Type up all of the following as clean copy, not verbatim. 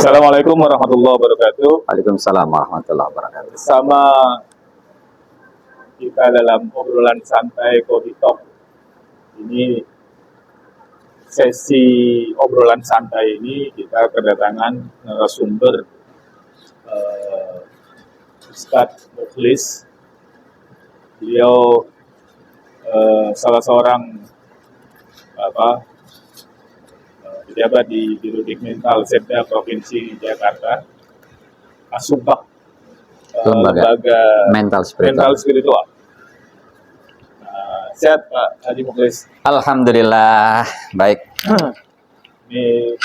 Assalamualaikum warahmatullahi wabarakatuh. Waalaikumsalam warahmatullahi wabarakatuh. Sama kita dalam obrolan santai Coffee Talk. Ini sesi obrolan santai ini kita kedatangan narasumber Ustadz Mukhlis. Beliau salah seorang pejabat di Biro Dikmental Setda Provinsi Jakarta, Asubag, lembaga mental spiritual. Sehat Pak Haji Mukhlis? Alhamdulillah, baik. Ini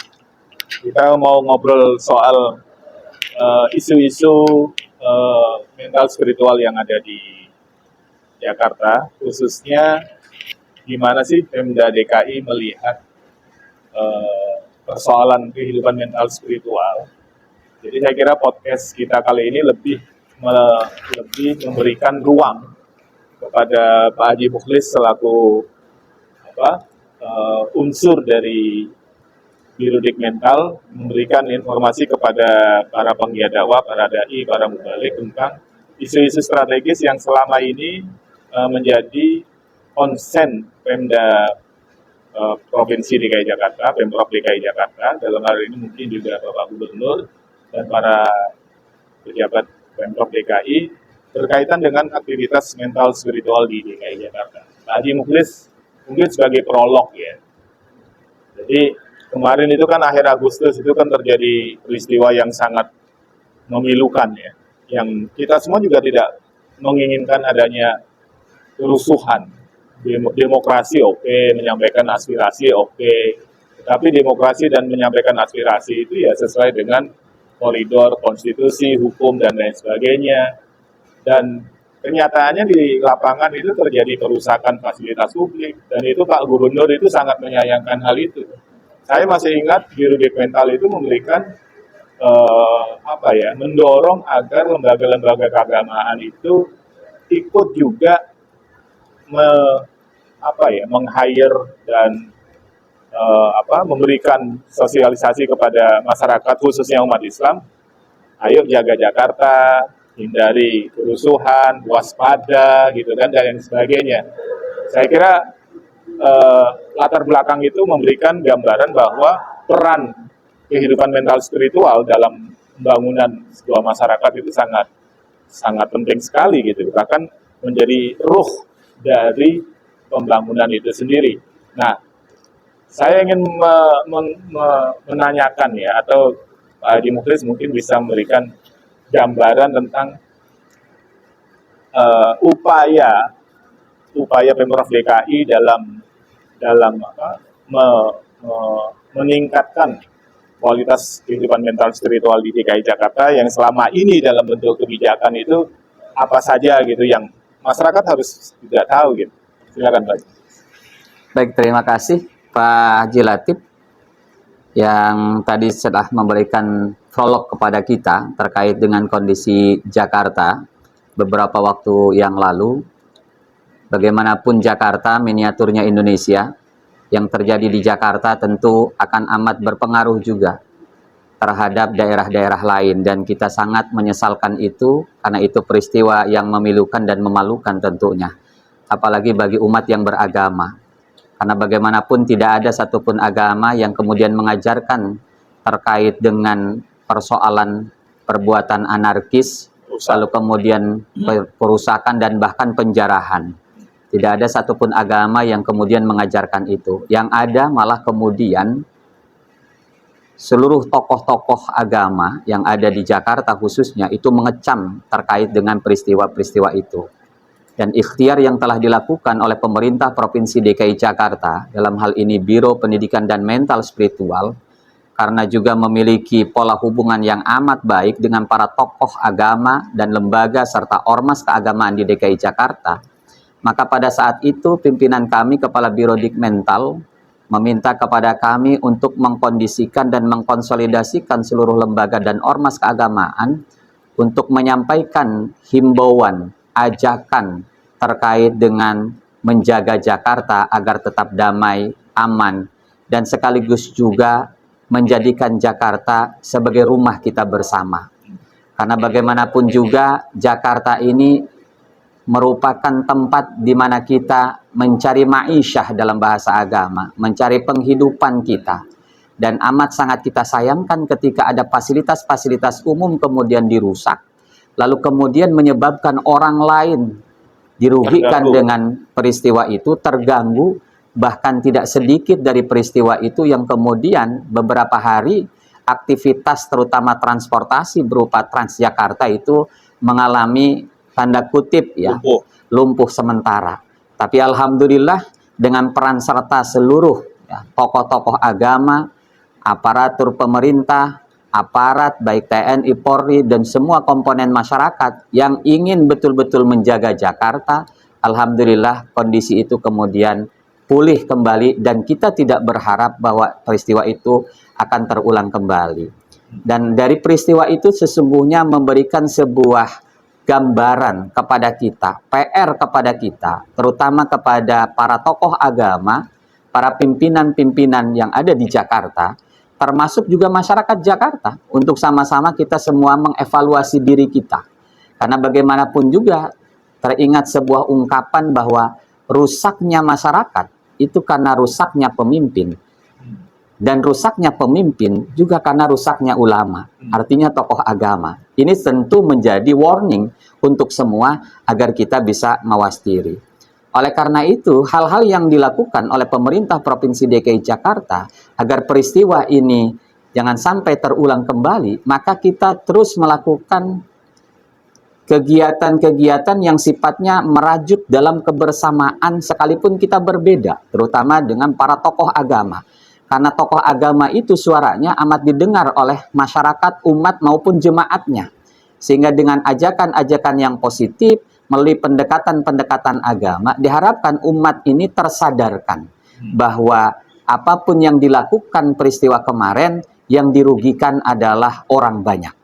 kita mau ngobrol soal isu-isu mental spiritual yang ada di Jakarta, khususnya gimana sih Pemda DKI melihat persoalan kehidupan mental spiritual. Jadi saya kira podcast kita kali ini lebih memberikan ruang kepada Pak Haji Mukhlis selaku unsur dari Biro Dikmental, memberikan informasi kepada para penggiat dakwah, para dai, para mubalik tentang isu-isu strategis yang selama ini menjadi konsen Pemda Provinsi DKI Jakarta, Pemprov DKI Jakarta, dalam hal ini mungkin juga Bapak Gubernur dan para pejabat Pemprov DKI berkaitan dengan aktivitas mental spiritual di DKI Jakarta. Pak Haji Mukhlis mungkin sebagai prolog ya. Jadi kemarin itu kan akhir Agustus itu kan terjadi peristiwa yang sangat memilukan ya, yang kita semua juga tidak menginginkan adanya kerusuhan. Demokrasi oke, menyampaikan aspirasi oke, tetapi demokrasi dan menyampaikan aspirasi itu ya sesuai dengan koridor konstitusi, hukum dan lain sebagainya. Dan kenyataannya di lapangan itu terjadi perusakan fasilitas publik, dan itu Pak Gubernur itu sangat menyayangkan hal itu. Saya masih ingat Biro Dikmental itu memberikan mendorong agar lembaga-lembaga keagamaan itu ikut juga meng-hire dan memberikan sosialisasi kepada masyarakat khususnya umat Islam. Ayo jaga Jakarta, hindari kerusuhan, waspada, gitu kan, dan lain sebagainya. Saya kira latar belakang itu memberikan gambaran bahwa peran kehidupan mental spiritual dalam pembangunan sebuah masyarakat itu sangat penting sekali, gitu. Bahkan menjadi ruh dari pembangunan itu sendiri. Nah, saya ingin menanyakan ya, atau Pak Haji Mukhlis mungkin bisa memberikan gambaran tentang upaya Pemprov DKI dalam meningkatkan kualitas kehidupan mental spiritual di DKI Jakarta yang selama ini dalam bentuk kebijakan itu apa saja gitu yang masyarakat harus juga tahu gitu. Silakan Pak. Baik, terima kasih Pak Haji Latif yang tadi setelah memberikan prolog kepada kita terkait dengan kondisi Jakarta beberapa waktu yang lalu. Bagaimanapun Jakarta miniaturnya Indonesia, yang terjadi di Jakarta tentu akan amat berpengaruh juga terhadap daerah-daerah lain, dan kita sangat menyesalkan itu karena itu peristiwa yang memilukan dan memalukan tentunya, apalagi bagi umat yang beragama. Karena bagaimanapun tidak ada satupun agama yang kemudian mengajarkan terkait dengan persoalan perbuatan anarkis, lalu kemudian perusakan dan bahkan penjarahan. Tidak ada satupun agama yang kemudian mengajarkan itu. Yang ada malah kemudian seluruh tokoh-tokoh agama yang ada di Jakarta khususnya itu mengecam terkait dengan peristiwa-peristiwa itu. Dan ikhtiar yang telah dilakukan oleh pemerintah Provinsi DKI Jakarta, dalam hal ini Biro Pendidikan dan Mental Spiritual, karena juga memiliki pola hubungan yang amat baik dengan para tokoh agama dan lembaga serta ormas keagamaan di DKI Jakarta, maka pada saat itu pimpinan kami, Kepala Biro Dikmental, meminta kepada kami untuk mengkondisikan dan mengkonsolidasikan seluruh lembaga dan ormas keagamaan untuk menyampaikan himbauan, ajakan terkait dengan menjaga Jakarta agar tetap damai, aman, dan sekaligus juga menjadikan Jakarta sebagai rumah kita bersama. Karena bagaimanapun juga Jakarta ini merupakan tempat di mana kita mencari ma'isyah dalam bahasa agama, mencari penghidupan kita. Dan amat sangat kita sayangkan ketika ada fasilitas-fasilitas umum kemudian dirusak, lalu kemudian menyebabkan orang lain dirugikan dengan peristiwa itu, terganggu, bahkan tidak sedikit dari peristiwa itu yang kemudian beberapa hari aktivitas terutama transportasi berupa Transjakarta itu mengalami tanda kutip ya lumpuh sementara. Tapi alhamdulillah dengan peran serta seluruh tokoh-tokoh agama, aparatur pemerintah, aparat baik TNI, Polri dan semua komponen masyarakat yang ingin betul-betul menjaga Jakarta, alhamdulillah kondisi itu kemudian pulih kembali dan kita tidak berharap bahwa peristiwa itu akan terulang kembali. Dan dari peristiwa itu sesungguhnya memberikan sebuah gambaran kepada kita, PR kepada kita, terutama kepada para tokoh agama, para pimpinan-pimpinan yang ada di Jakarta, termasuk juga masyarakat Jakarta, untuk sama-sama kita semua mengevaluasi diri kita. Karena bagaimanapun juga teringat sebuah ungkapan bahwa rusaknya masyarakat itu karena rusaknya pemimpin. Dan rusaknya pemimpin juga karena rusaknya ulama, artinya tokoh agama. Ini tentu menjadi warning untuk semua agar kita bisa mawas diri. Oleh karena itu, hal-hal yang dilakukan oleh pemerintah Provinsi DKI Jakarta agar peristiwa ini jangan sampai terulang kembali, maka kita terus melakukan kegiatan-kegiatan yang sifatnya merajut dalam kebersamaan sekalipun kita berbeda, terutama dengan para tokoh agama. Karena tokoh agama itu suaranya amat didengar oleh masyarakat, umat maupun jemaatnya. Sehingga dengan ajakan-ajakan yang positif, melalui pendekatan-pendekatan agama, diharapkan umat ini tersadarkan bahwa apapun yang dilakukan peristiwa kemarin, yang dirugikan adalah orang banyak.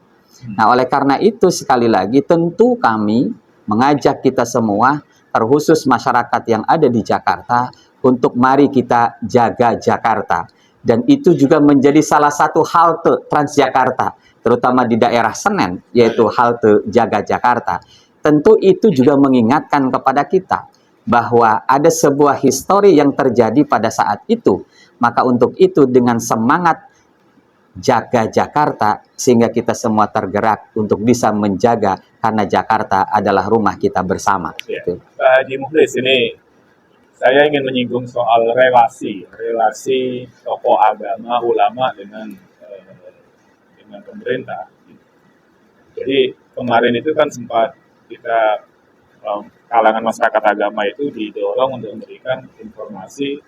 Nah, oleh karena itu sekali lagi tentu kami mengajak kita semua, terkhusus masyarakat yang ada di Jakarta, untuk mari kita jaga Jakarta. Dan itu juga menjadi salah satu halte Transjakarta, terutama di daerah Senen, yaitu halte Jaga Jakarta. Tentu itu juga mengingatkan kepada kita bahwa ada sebuah histori yang terjadi pada saat itu. Maka untuk itu dengan semangat jaga Jakarta, sehingga kita semua tergerak untuk bisa menjaga, karena Jakarta adalah rumah kita bersama. Ya. Pak Haji Mukhlis, ini saya ingin menyinggung soal relasi tokoh agama, ulama dengan pemerintah. Jadi kemarin itu kan sempat kita kalangan masyarakat agama itu didorong untuk memberikan informasi,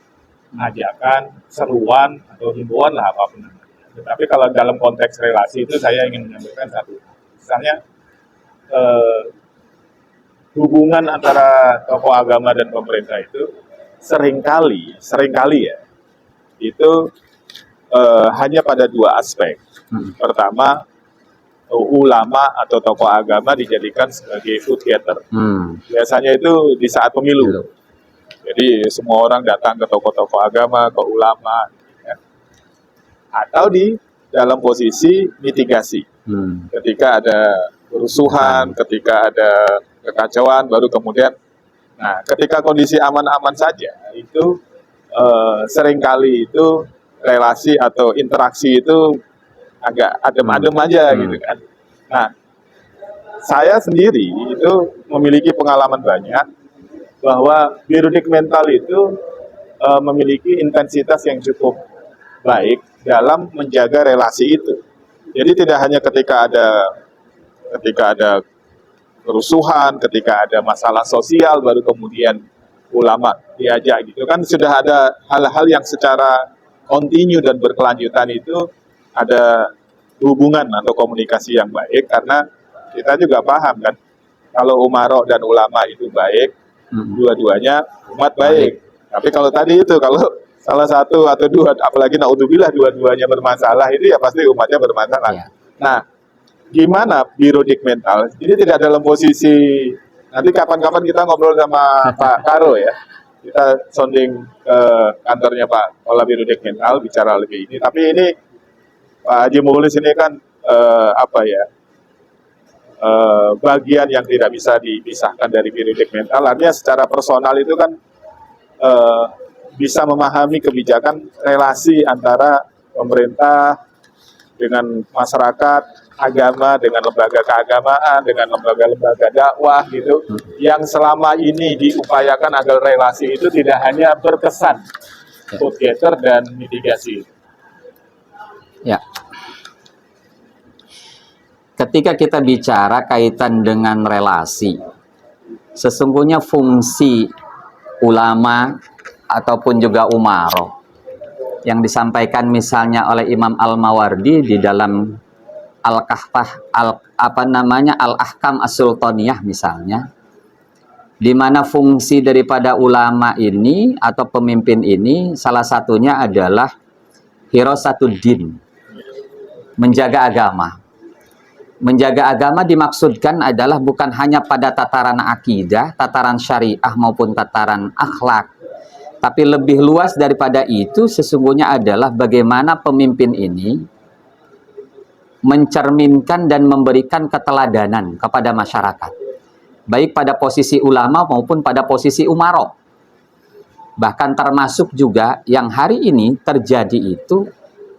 ajakan, seruan atau himbauan lah apapun. Tetapi kalau dalam konteks relasi itu saya ingin menyampaikan satu, misalnya hubungan antara tokoh agama dan pemerintah itu seringkali ya itu hanya pada dua aspek. Pertama, ulama atau tokoh agama dijadikan sebagai food getter. Biasanya itu di saat pemilu. Jadi semua orang datang ke tokoh-tokoh agama, ke ulama, ya. Atau di dalam posisi mitigasi. Ketika ada kerusuhan, ketika ada kekacauan, baru kemudian, nah ketika kondisi aman-aman saja, itu seringkali itu relasi atau interaksi itu agak adem-adem aja gitu kan. Nah, saya sendiri itu memiliki pengalaman banyak bahwa biodik mental itu memiliki intensitas yang cukup baik dalam menjaga relasi itu. Jadi tidak hanya ketika ada kerusuhan, ketika ada masalah sosial, baru kemudian ulama diajak gitu kan, sudah ada hal-hal yang secara kontinu dan berkelanjutan itu ada hubungan atau komunikasi yang baik, karena kita juga paham kan, kalau umarok dan ulama itu baik, dua-duanya umat baik. Tapi kalau tadi itu, kalau salah satu atau dua, apalagi naudzubillah dua-duanya bermasalah, itu ya pasti umatnya bermasalah. Nah, gimana biodik mental? Ini tidak dalam posisi, nanti kapan-kapan kita ngobrol sama Pak Karo ya, kita sounding ke kantornya Pak Ola Biodik Mental bicara lebih ini. Tapi ini Pak Haji Mukhlis ini kan bagian yang tidak bisa dipisahkan dari periode mental. Artinya secara personal itu kan bisa memahami kebijakan relasi antara pemerintah dengan masyarakat, agama dengan lembaga keagamaan, dengan lembaga-lembaga dakwah gitu, yang selama ini diupayakan agar relasi itu tidak hanya berkesan vote getter dan mitigasi. Ya. Ketika kita bicara kaitan dengan relasi, sesungguhnya fungsi ulama ataupun juga umaroh yang disampaikan misalnya oleh Imam Al-Mawardi di dalam Al-Kahfah Al-Ahkam As-Sultaniyah misalnya, di mana fungsi daripada ulama ini atau pemimpin ini salah satunya adalah hirasatuddin, menjaga agama. Menjaga agama dimaksudkan adalah bukan hanya pada tataran akidah, tataran syariah maupun tataran akhlak, tapi lebih luas daripada itu sesungguhnya adalah bagaimana pemimpin ini mencerminkan dan memberikan keteladanan kepada masyarakat, baik pada posisi ulama maupun pada posisi umaroh. Bahkan termasuk juga yang hari ini terjadi itu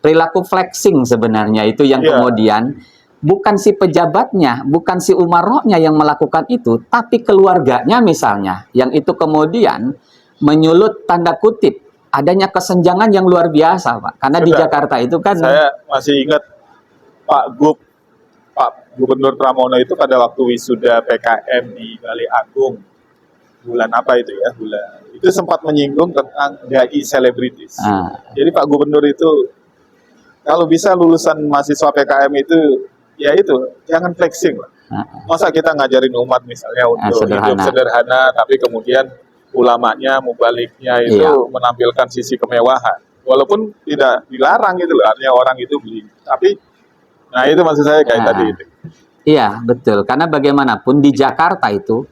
perilaku flexing sebenarnya itu yang kemudian bukan si pejabatnya, bukan si umarohnya yang melakukan itu, tapi keluarganya misalnya, yang itu kemudian menyulut tanda kutip adanya kesenjangan yang luar biasa, Pak. Karena di Jakarta itu kan, saya masih ingat Pak Gubernur Pramono itu pada waktu wisuda PKM di Balai Agung bulan apa itu ya, itu sempat menyinggung tentang dai selebritis. Jadi Pak Gubernur itu kalau bisa lulusan mahasiswa PKM itu ya itu, jangan flexing lah. Masa kita ngajarin umat misalnya untuk hidup sederhana, tapi kemudian ulamanya, mubaliknya itu menampilkan sisi kemewahan. Walaupun tidak dilarang gitu loh, artinya orang itu beli. Tapi, nah itu maksud saya kayak tadi itu. Iya, betul. Karena bagaimanapun di Jakarta itu,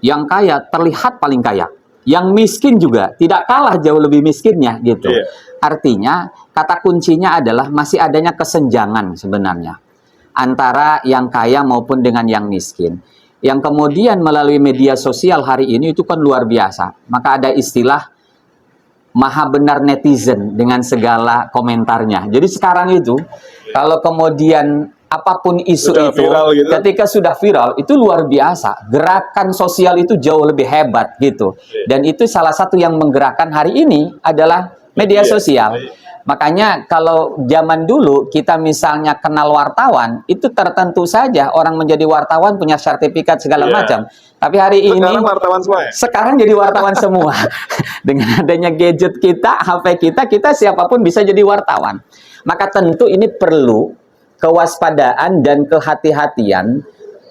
yang kaya terlihat paling kaya. Yang miskin juga tidak kalah jauh lebih miskinnya gitu. Artinya, kata kuncinya adalah masih adanya kesenjangan sebenarnya antara yang kaya maupun dengan yang miskin. Yang kemudian melalui media sosial hari ini itu kan luar biasa. Maka ada istilah maha benar netizen dengan segala komentarnya. Jadi sekarang itu kalau kemudian apapun isu sudah itu viral gitu, ketika sudah viral itu luar biasa. Gerakan sosial itu jauh lebih hebat gitu. Dan itu salah satu yang menggerakkan hari ini adalah media sosial. Makanya kalau zaman dulu kita misalnya kenal wartawan, itu tertentu saja orang menjadi wartawan punya sertifikat segala macam. Tapi hari ini wartawan semua ya? Sekarang jadi wartawan semua. Dengan adanya gadget kita, HP kita siapapun bisa jadi wartawan. Maka tentu ini perlu kewaspadaan dan kehati-hatian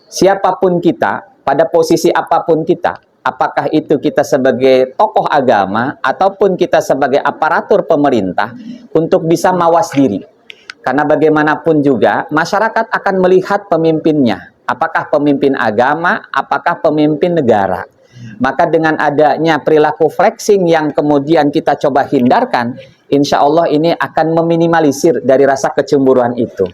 siapapun kita, pada posisi apapun kita. Apakah itu kita sebagai tokoh agama ataupun kita sebagai aparatur pemerintah untuk bisa mawas diri. Karena bagaimanapun juga masyarakat akan melihat pemimpinnya. Apakah pemimpin agama, apakah pemimpin negara. Maka dengan adanya perilaku flexing yang kemudian kita coba hindarkan, insya Allah ini akan meminimalisir dari rasa kecemburuan itu.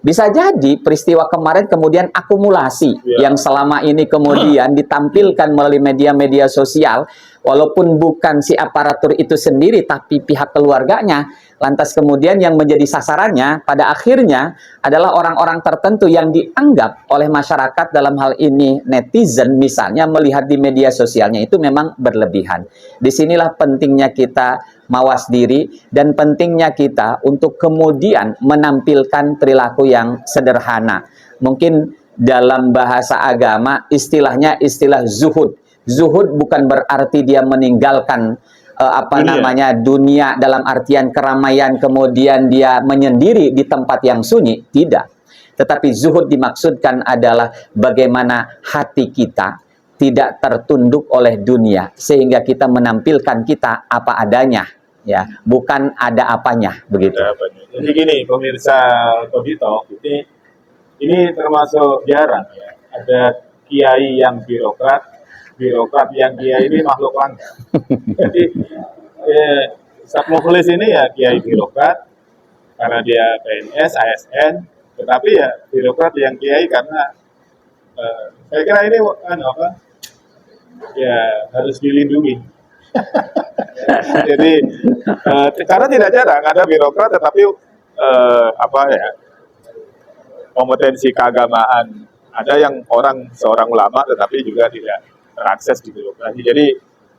Bisa jadi peristiwa kemarin kemudian akumulasi yang selama ini kemudian ditampilkan melalui media-media sosial, walaupun bukan si aparatur itu sendiri, tapi pihak keluarganya, lantas kemudian yang menjadi sasarannya pada akhirnya adalah orang-orang tertentu yang dianggap oleh masyarakat dalam hal ini netizen misalnya melihat di media sosialnya itu memang berlebihan. Disinilah pentingnya kita mawas diri dan pentingnya kita untuk kemudian menampilkan perilaku yang sederhana. Mungkin dalam bahasa agama istilahnya istilah zuhud. Zuhud bukan berarti dia meninggalkan dunia dalam artian keramaian kemudian dia menyendiri di tempat yang sunyi, tidak. Tetapi zuhud dimaksudkan adalah bagaimana hati kita tidak tertunduk oleh dunia sehingga kita menampilkan kita apa adanya, ya, bukan ada apanya, begitu. Jadi gini pemirsa Tobito, ini termasuk jarang ya, ada kiai yang birokrat yang kiai ini makhluk langka. Jadi Ustaz Mukhlis ini ya kiai birokrat, karena dia PNS, ASN, tetapi ya birokrat yang kiai karena saya kira ini ya harus dilindungi. Jadi karena tidak jarang ada birokrat tetapi kompetensi keagamaan, ada yang seorang ulama tetapi juga tidak terakses di birokrasi. Jadi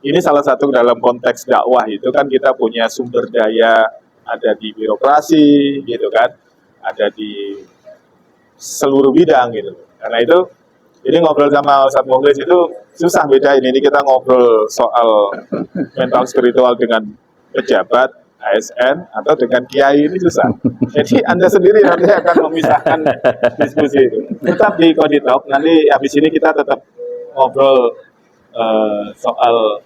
ini salah satu dalam konteks dakwah itu kan kita punya sumber daya ada di birokrasi gitu kan, ada di seluruh bidang gitu. Karena itu jadi ngobrol sama Ustadz Mukhlis itu susah bedain. Ini kita ngobrol soal mental spiritual dengan pejabat, ASN, atau dengan kiai ini susah. Jadi Anda sendiri nanti akan memisahkan diskusi itu. Tetap di Koditalk, nanti habis ini kita tetap ngobrol soal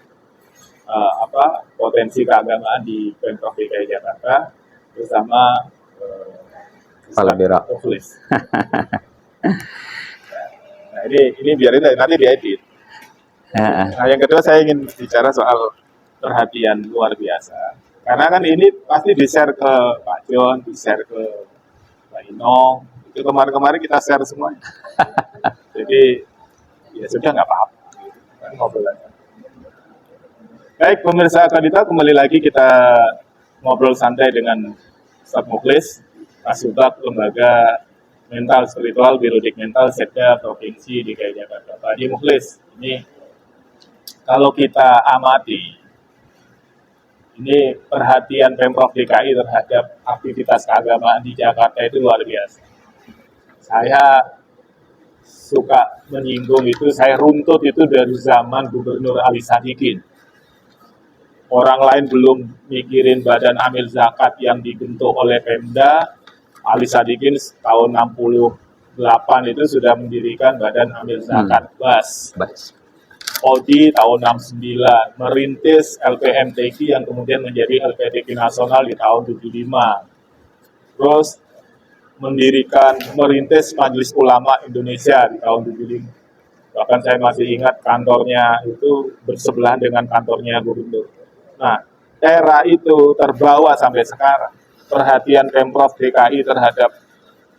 potensi keagamaan di Pemprov DKI Jakarta bersama Ustadz Mukhlis. Nah, ini biarin nanti diedit. Nah, yang kedua saya ingin bicara soal perhatian luar biasa. Karena kan ini pasti di-share ke Pak John, di-share ke Pak Inong. Itu kemarin-kemarin kita share semuanya. Jadi ya sudah nggak apa-apa. Kan ngobrol aja. Baik, pemirsa Kadital, kembali lagi kita ngobrol santai dengan Ustadz Mukhlis, Kasubag Lembaga Mental Spiritual Birodik Mental Setda Provinsi DKI Jakarta. Pak Haji Mukhlis, ini kalau kita amati, ini perhatian Pemprov DKI terhadap aktivitas keagamaan di Jakarta itu luar biasa. Saya suka menyinggung itu, saya runtut itu dari zaman Gubernur Ali Sadikin. Orang lain belum mikirin badan amil zakat yang dibentuk oleh Pemda, Ali Sadikin tahun 68 itu sudah mendirikan Badan Amil Zakat BAS. Odi tahun 69 merintis LPMTQ yang kemudian menjadi LPTQ nasional di tahun 75. Terus merintis Majelis Ulama Indonesia di tahun 75. Bahkan saya masih ingat kantornya itu bersebelahan dengan kantornya gubernur. Nah, era itu terbawa sampai sekarang. Perhatian Pemprov DKI terhadap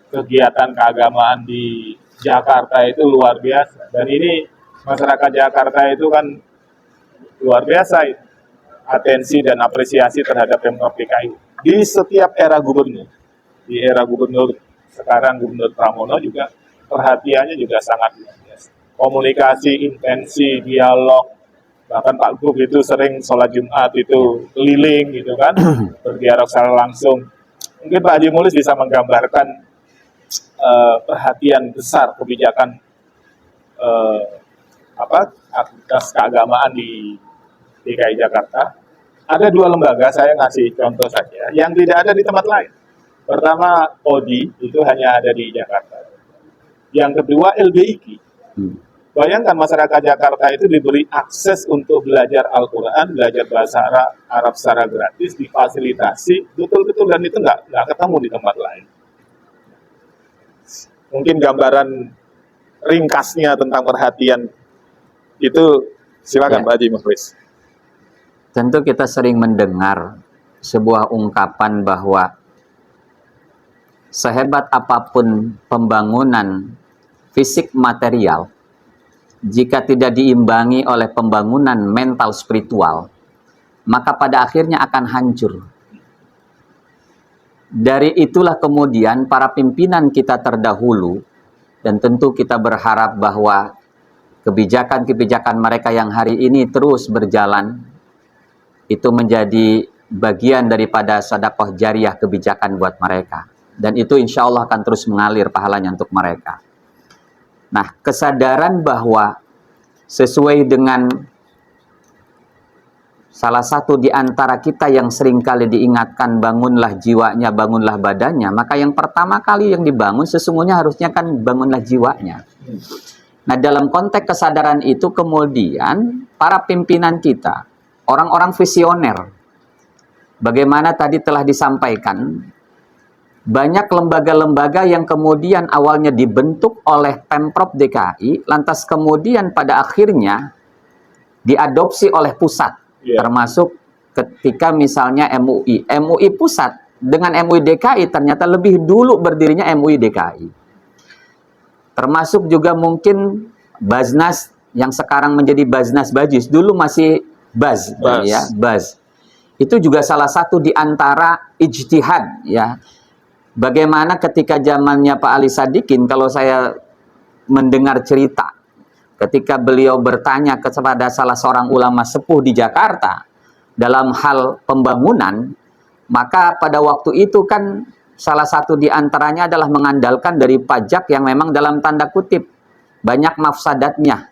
kegiatan keagamaan di Jakarta itu luar biasa. Dan ini masyarakat Jakarta itu kan luar biasa atensi dan apresiasi terhadap Pemprov DKI. Di setiap era gubernur, di era gubernur sekarang Gubernur Pramono juga perhatiannya juga sangat luar biasa. Komunikasi, intensi, dialog, bahkan Pak Gub itu sering sholat Jumat itu keliling gitu kan, berdialog secara langsung. Mungkin Pak Haji Mukhlis bisa menggambarkan perhatian besar kebijakan aktivitas keagamaan di DKI Jakarta. Ada dua lembaga, saya ngasih contoh saja, yang tidak ada di tempat lain. Pertama, ODI, itu hanya ada di Jakarta. Yang kedua, LBIQ. Bayangkan masyarakat Jakarta itu diberi akses untuk belajar Al-Quran, belajar bahasa Arab secara gratis, difasilitasi, betul-betul, dan itu nggak ketemu di tempat lain. Mungkin gambaran ringkasnya tentang perhatian itu, silakan Pak Haji Mukhlis. Tentu kita sering mendengar sebuah ungkapan bahwa sehebat apapun pembangunan fisik material, jika tidak diimbangi oleh pembangunan mental spiritual, maka pada akhirnya akan hancur. Dari itulah kemudian para pimpinan kita terdahulu, dan tentu kita berharap bahwa kebijakan-kebijakan mereka yang hari ini terus berjalan, itu menjadi bagian daripada sedekah jariah kebijakan buat mereka. Dan itu insya Allah akan terus mengalir pahalanya untuk mereka. Nah, kesadaran bahwa sesuai dengan salah satu di antara kita yang seringkali diingatkan bangunlah jiwanya, bangunlah badannya, maka yang pertama kali yang dibangun sesungguhnya harusnya kan bangunlah jiwanya. Nah, dalam konteks kesadaran itu kemudian para pimpinan kita, orang-orang visioner, bagaimana tadi telah disampaikan, banyak lembaga-lembaga yang kemudian awalnya dibentuk oleh Pemprov DKI, lantas kemudian pada akhirnya diadopsi oleh pusat, termasuk ketika misalnya MUI. MUI pusat dengan MUI DKI ternyata lebih dulu berdirinya MUI DKI. Termasuk juga mungkin Baznas yang sekarang menjadi Baznas Bajis, dulu masih Baz. Ya, Baz. Itu juga salah satu di antara ijtihad, ya. Bagaimana ketika zamannya Pak Ali Sadikin, kalau saya mendengar cerita, ketika beliau bertanya kepada salah seorang ulama sepuh di Jakarta dalam hal pembangunan, maka pada waktu itu kan salah satu di antaranya adalah mengandalkan dari pajak yang memang dalam tanda kutip banyak mafsadatnya.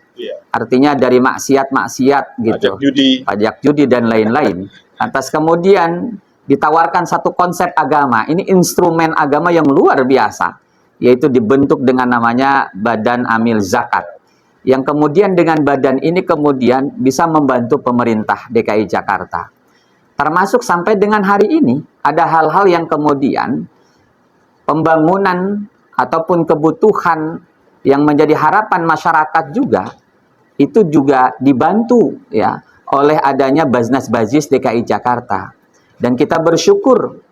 Artinya dari maksiat-maksiat gitu. Pajak judi dan lain-lain. Atas kemudian ditawarkan satu konsep agama. Ini instrumen agama yang luar biasa, yaitu dibentuk dengan namanya Badan Amil Zakat. Yang kemudian dengan badan ini kemudian bisa membantu pemerintah DKI Jakarta. Termasuk sampai dengan hari ini ada hal-hal yang kemudian pembangunan ataupun kebutuhan yang menjadi harapan masyarakat juga itu juga dibantu ya oleh adanya Baznas Bajis DKI Jakarta. Dan kita bersyukur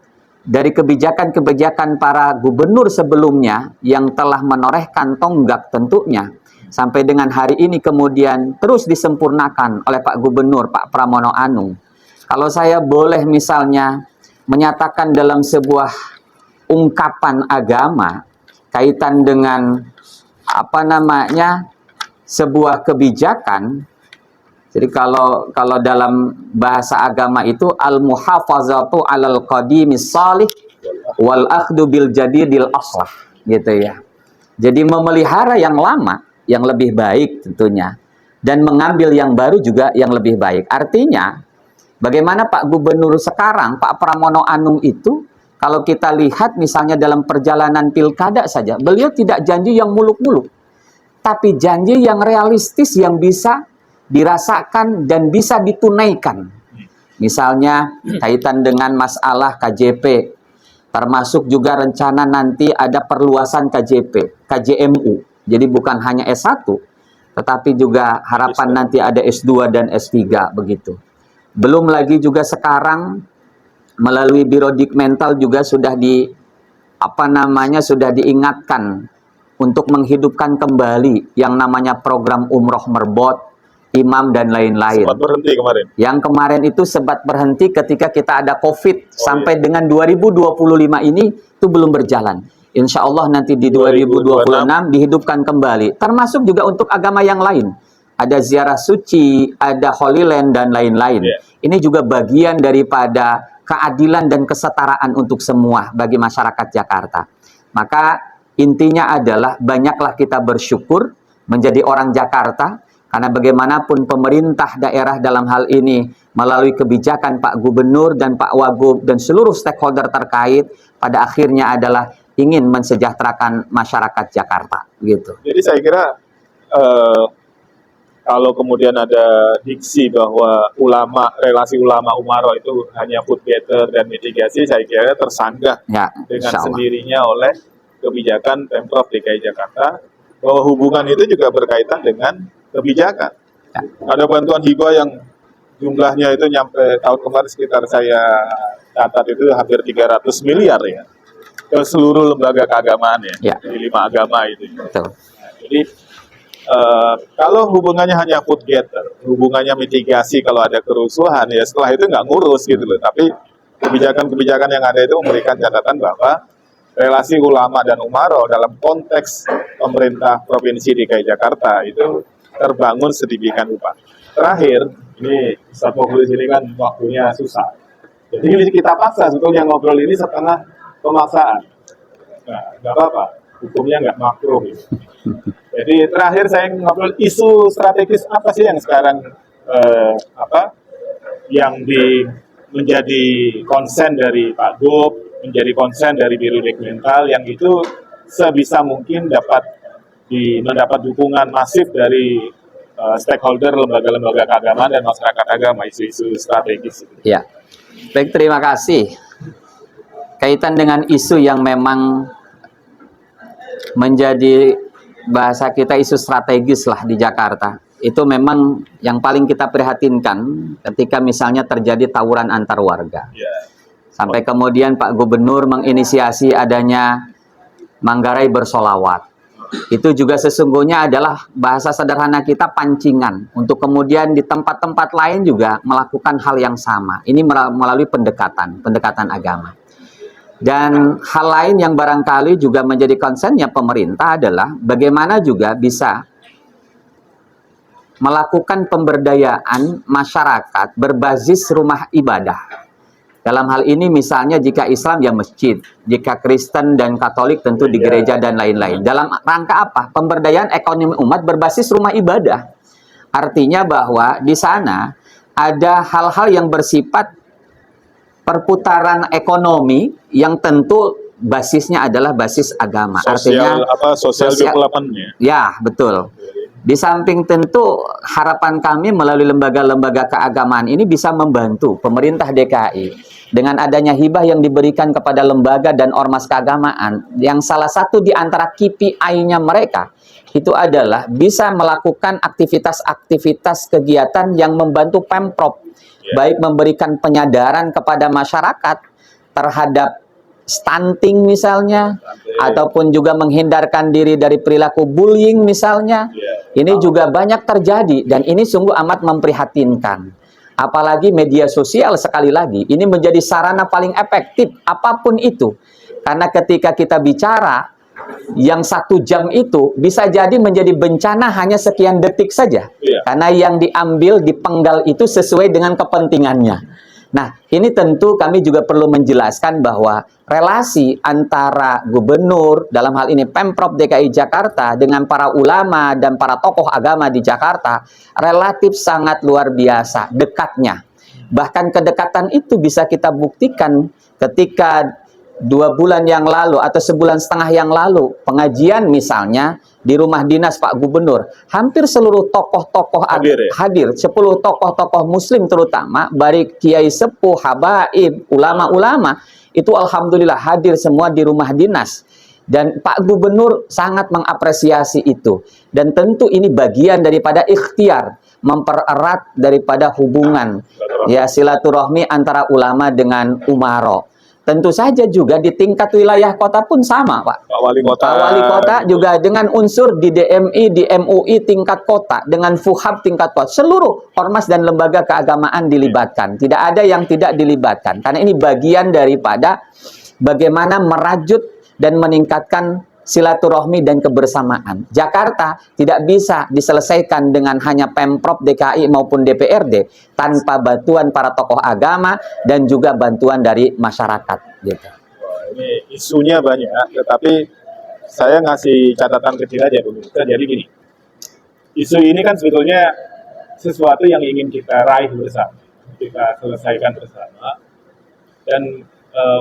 dari kebijakan-kebijakan para gubernur sebelumnya yang telah menorehkan tonggak tentunya sampai dengan hari ini kemudian terus disempurnakan oleh Pak Gubernur Pak Pramono Anung. Kalau saya boleh misalnya menyatakan dalam sebuah ungkapan agama kaitan dengan apa namanya sebuah kebijakan. Jadi kalau dalam bahasa agama itu al-muhafazatu 'alal qadimis salih wal akhdu bil jadidil aslah gitu ya. Jadi memelihara yang lama yang lebih baik tentunya dan mengambil yang baru juga yang lebih baik. Artinya bagaimana Pak Gubernur sekarang Pak Pramono Anung itu kalau kita lihat misalnya dalam perjalanan pilkada saja beliau tidak janji yang muluk-muluk, tapi janji yang realistis yang bisa dirasakan dan bisa ditunaikan. Misalnya kaitan dengan masalah KJP, termasuk juga rencana nanti ada perluasan KJP, KJMU. Jadi bukan hanya S1, tetapi juga harapan nanti ada S2 dan S3 begitu. Belum lagi juga sekarang melalui Biro Dikmental juga sudah sudah diingatkan untuk menghidupkan kembali yang namanya program Umroh Merbot, imam dan lain-lain. Sempat berhenti kemarin. Yang kemarin itu sempat berhenti ketika kita ada COVID. Sampai dengan 2025 ini itu belum berjalan. Insya Allah nanti di 2026 dihidupkan kembali. Termasuk juga untuk agama yang lain. Ada ziarah suci, ada Holy Land dan lain-lain. Ini juga bagian daripada keadilan dan kesetaraan untuk semua bagi masyarakat Jakarta. Maka intinya adalah banyaklah kita bersyukur menjadi orang Jakarta. Karena bagaimanapun pemerintah daerah dalam hal ini melalui kebijakan Pak Gubernur dan Pak Wagub dan seluruh stakeholder terkait pada akhirnya adalah ingin mensejahterakan masyarakat Jakarta gitu. Jadi saya kira kalau kemudian ada diksi bahwa relasi ulama umaro itu hanya put together dan mitigasi, saya kira tersanggah ya, dengan sendirinya oleh kebijakan Pemprov DKI Jakarta bahwa hubungan itu juga berkaitan dengan kebijakan. Ada bantuan hibah yang jumlahnya itu nyampe tahun kemarin sekitar saya catat itu hampir 300 miliar ya ke seluruh lembaga keagamaan ya. Di 5 agama itu. Betul. Jadi kalau hubungannya hanya put together, hubungannya mitigasi kalau ada kerusuhan ya setelah itu nggak ngurus gitu loh. Tapi kebijakan-kebijakan yang ada itu memberikan catatan bahwa relasi ulama dan umaro dalam konteks pemerintah Provinsi DKI Jakarta itu terbangun sedemikian rupa. Terakhir, ini Ustaz Mukhlis ini kan waktunya susah. Jadi ini kita paksa sebetulnya ngobrol ini setengah pemaksaan. Nah, nggak apa-apa, hukumnya nggak makruh. Gitu. Jadi terakhir saya ngobrol isu strategis apa sih yang sekarang menjadi konsen dari Pak Gub, menjadi konsen dari Biro Dikmental yang itu sebisa mungkin mendapat dukungan masif dari stakeholder lembaga-lembaga keagamaan dan masyarakat agama, isu-isu strategis. Ya, baik, terima kasih. Kaitan dengan isu yang memang menjadi bahasa kita isu strategis lah di Jakarta, itu memang yang paling kita prihatinkan ketika misalnya terjadi tawuran antar warga. Sampai kemudian Pak Gubernur menginisiasi adanya Manggarai bersolawat. Itu juga sesungguhnya adalah bahasa sederhana kita pancingan untuk kemudian di tempat-tempat lain juga melakukan hal yang sama. Ini melalui pendekatan agama. Dan hal lain yang barangkali juga menjadi concernnya pemerintah adalah bagaimana juga bisa melakukan pemberdayaan masyarakat berbasis rumah ibadah. Dalam hal ini misalnya jika Islam ya masjid, jika Kristen dan Katolik tentu di gereja dan lain-lain. Dalam rangka apa? Pemberdayaan ekonomi umat berbasis rumah ibadah. Artinya bahwa di sana ada hal-hal yang bersifat perputaran ekonomi yang tentu basisnya adalah basis agama. Sosial, Artinya sosial development-nya. Ya, betul. Di samping tentu harapan kami melalui lembaga-lembaga keagamaan ini bisa membantu pemerintah DKI dengan adanya hibah yang diberikan kepada lembaga dan ormas keagamaan yang salah satu di antara KPI-nya mereka itu adalah bisa melakukan aktivitas-aktivitas kegiatan yang membantu Pemprov, baik memberikan penyadaran kepada masyarakat terhadap stunting misalnya, ataupun juga menghindarkan diri dari perilaku bullying misalnya. Ini juga banyak terjadi dan ini sungguh amat memprihatinkan. Apalagi media sosial sekali lagi, ini menjadi sarana paling efektif apapun itu. Karena ketika kita bicara, yang 1 jam itu bisa jadi menjadi bencana hanya sekian detik saja. Karena yang diambil, dipenggal itu sesuai dengan kepentingannya. Nah, ini tentu kami juga perlu menjelaskan bahwa relasi antara gubernur, dalam hal ini Pemprov DKI Jakarta, dengan para ulama dan para tokoh agama di Jakarta, relatif sangat luar biasa dekatnya. Bahkan kedekatan itu bisa kita buktikan ketika 2 bulan yang lalu atau sebulan setengah yang lalu pengajian misalnya di rumah dinas Pak Gubernur, hampir seluruh tokoh-tokoh hadir, 10 tokoh-tokoh muslim terutama, baik kiai sepuh, habaib, ulama-ulama, itu alhamdulillah hadir semua di rumah dinas. Dan Pak Gubernur sangat mengapresiasi itu. Dan tentu ini bagian daripada ikhtiar mempererat daripada hubungan ya silaturahmi antara ulama dengan umaro. Tentu saja juga di tingkat wilayah kota pun sama, Pak. Pak Wali Kota. Pak Wali Kota juga dengan unsur di DMI, di MUI tingkat kota, dengan FUHAB tingkat kota. Seluruh ormas dan lembaga keagamaan dilibatkan. Tidak ada yang tidak dilibatkan. Karena ini bagian daripada bagaimana merajut dan meningkatkan silaturahmi dan kebersamaan. Jakarta tidak bisa diselesaikan dengan hanya Pemprov DKI maupun DPRD tanpa bantuan para tokoh agama dan juga bantuan dari masyarakat. Gitu. Ini isunya banyak, tetapi saya ngasih catatan kecil aja pemirsa. Jadi gini, isu ini kan sebetulnya sesuatu yang ingin kita raih bersama, kita selesaikan bersama, dan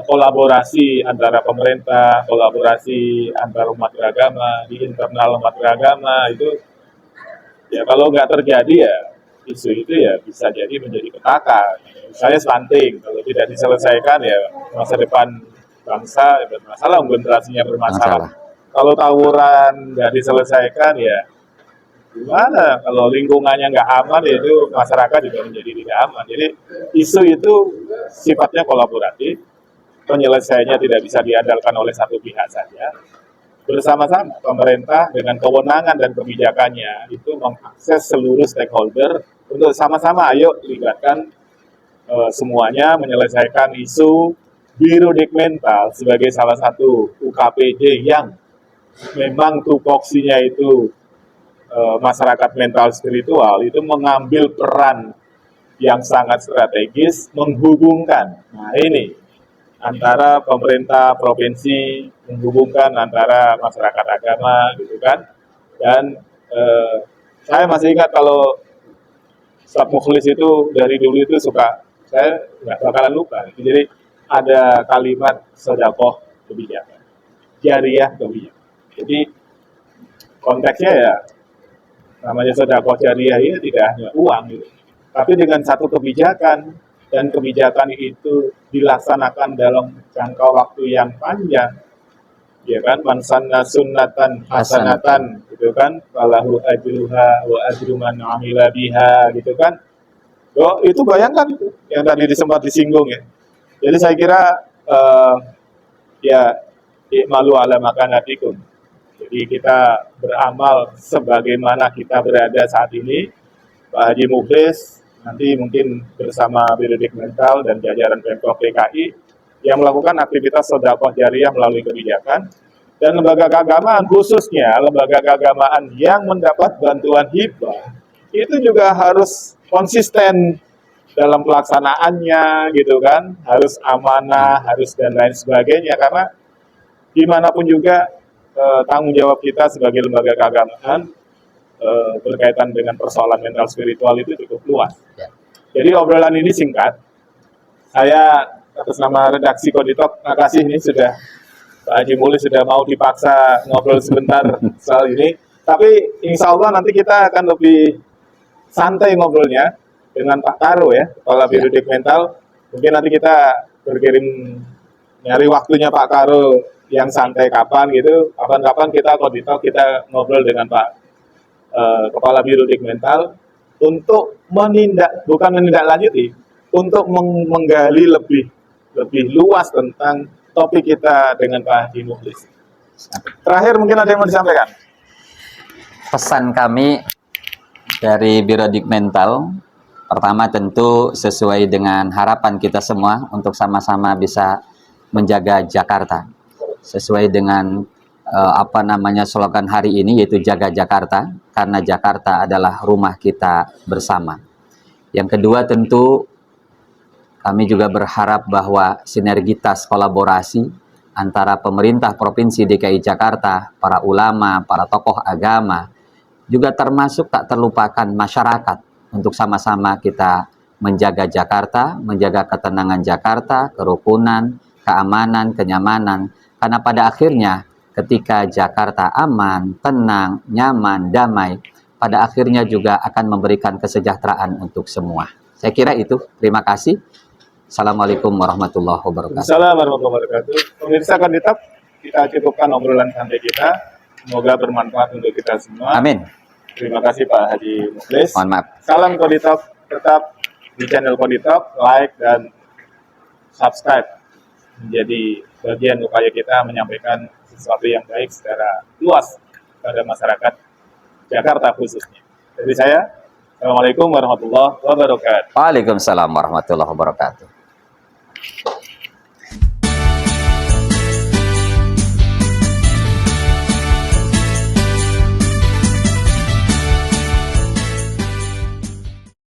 kolaborasi antara pemerintah, kolaborasi antar umat beragama, di internal umat beragama itu ya kalau nggak terjadi ya isu itu ya bisa jadi menjadi petaka. Misalnya stunting, kalau tidak diselesaikan ya masa depan bangsa ya bermasalah, generasinya bermasalah. Kalau tawuran nggak diselesaikan ya gimana? Kalau lingkungannya nggak aman ya itu masyarakat juga menjadi tidak aman. Jadi isu itu sifatnya kolaboratif. Penyelesaiannya tidak bisa diandalkan oleh satu pihak saja. Bersama-sama pemerintah dengan kewenangan dan kebijakannya itu mengakses seluruh stakeholder untuk sama-sama ayo libatkan semuanya menyelesaikan isu biru mental sebagai salah satu UKPD yang memang tupoksinya itu masyarakat mental spiritual itu mengambil peran yang sangat strategis menghubungkan. Nah ini antara pemerintah provinsi, menghubungkan antara masyarakat agama gitu kan. Dan saya masih ingat kalau Ustadz Mukhlis itu dari dulu itu suka, saya nggak bakalan lupa. Jadi ada kalimat sedekah kebijakan, jariah kebijakan. Jadi konteksnya ya namanya sedekah jariah ini tidak hanya uang gitu, tapi dengan satu kebijakan, dan kebijakan itu dilaksanakan dalam jangka waktu yang panjang, ya kan, man sanna sunnatan hasanatan, gitu kan, falahu ajruha wa ajru man amila biha, gitu kan. Oh, itu bayangkan itu yang tadi sempat disinggung ya. Jadi saya kira ya malu ala makanatikum. Jadi kita beramal sebagaimana kita berada saat ini. Pak Haji Mukhlis nanti mungkin bersama Birodik Mental dan jajaran Pemprov DKI yang melakukan aktivitas sedekah jariah melalui kebijakan, dan lembaga keagamaan, khususnya lembaga keagamaan yang mendapat bantuan hibah itu juga harus konsisten dalam pelaksanaannya gitu kan, harus amanah, harus dan lain sebagainya, karena dimanapun juga tanggung jawab kita sebagai lembaga keagamaan berkaitan dengan persoalan mental spiritual itu cukup luas. Jadi obrolan ini singkat, saya atas nama redaksi Koditok, terima kasih nih sudah Pak Haji Mukhlis sudah mau dipaksa ngobrol sebentar soal ini. Tapi insya Allah nanti kita akan lebih santai ngobrolnya dengan Pak Karo ya, Kepala Birodik Mental. Mungkin nanti kita berkirim nyari waktunya Pak Karo yang santai kapan gitu. Kapan-kapan kita Koditok, kita ngobrol dengan Pak Kepala Birodik Mental untuk bukan menindaklanjuti, untuk menggali lebih luas tentang topik kita dengan Pak Haji Mukhlis. Terakhir mungkin ada yang mau disampaikan? Pesan kami dari Birodik Mental, pertama tentu sesuai dengan harapan kita semua untuk sama-sama bisa menjaga Jakarta. Sesuai dengan slogan hari ini, yaitu Jaga Jakarta, karena Jakarta adalah rumah kita bersama. Yang kedua tentu kami juga berharap bahwa sinergitas kolaborasi antara pemerintah Provinsi DKI Jakarta, para ulama, para tokoh agama, juga termasuk tak terlupakan masyarakat untuk sama-sama kita menjaga Jakarta, menjaga ketenangan Jakarta, kerukunan, keamanan, kenyamanan. Karena pada akhirnya ketika Jakarta aman, tenang, nyaman, damai, pada akhirnya juga akan memberikan kesejahteraan untuk semua. Saya kira itu. Terima kasih. Assalamualaikum warahmatullahi wabarakatuh. Assalamualaikum warahmatullahi wabarakatuh. Pemirsa Koditok, kita cukupkan obrolan santai kita. Semoga bermanfaat untuk kita semua. Amin. Terima kasih Pak Haji Mukhlis. Mohon maaf. Salam Koditok, tetap di channel Koditok, like dan subscribe. Menjadi bagian upaya kita menyampaikan sesuatu yang baik secara luas pada masyarakat Jakarta khususnya. Jadi saya, Assalamualaikum warahmatullahi wabarakatuh. Waalaikumsalam warahmatullahi wabarakatuh.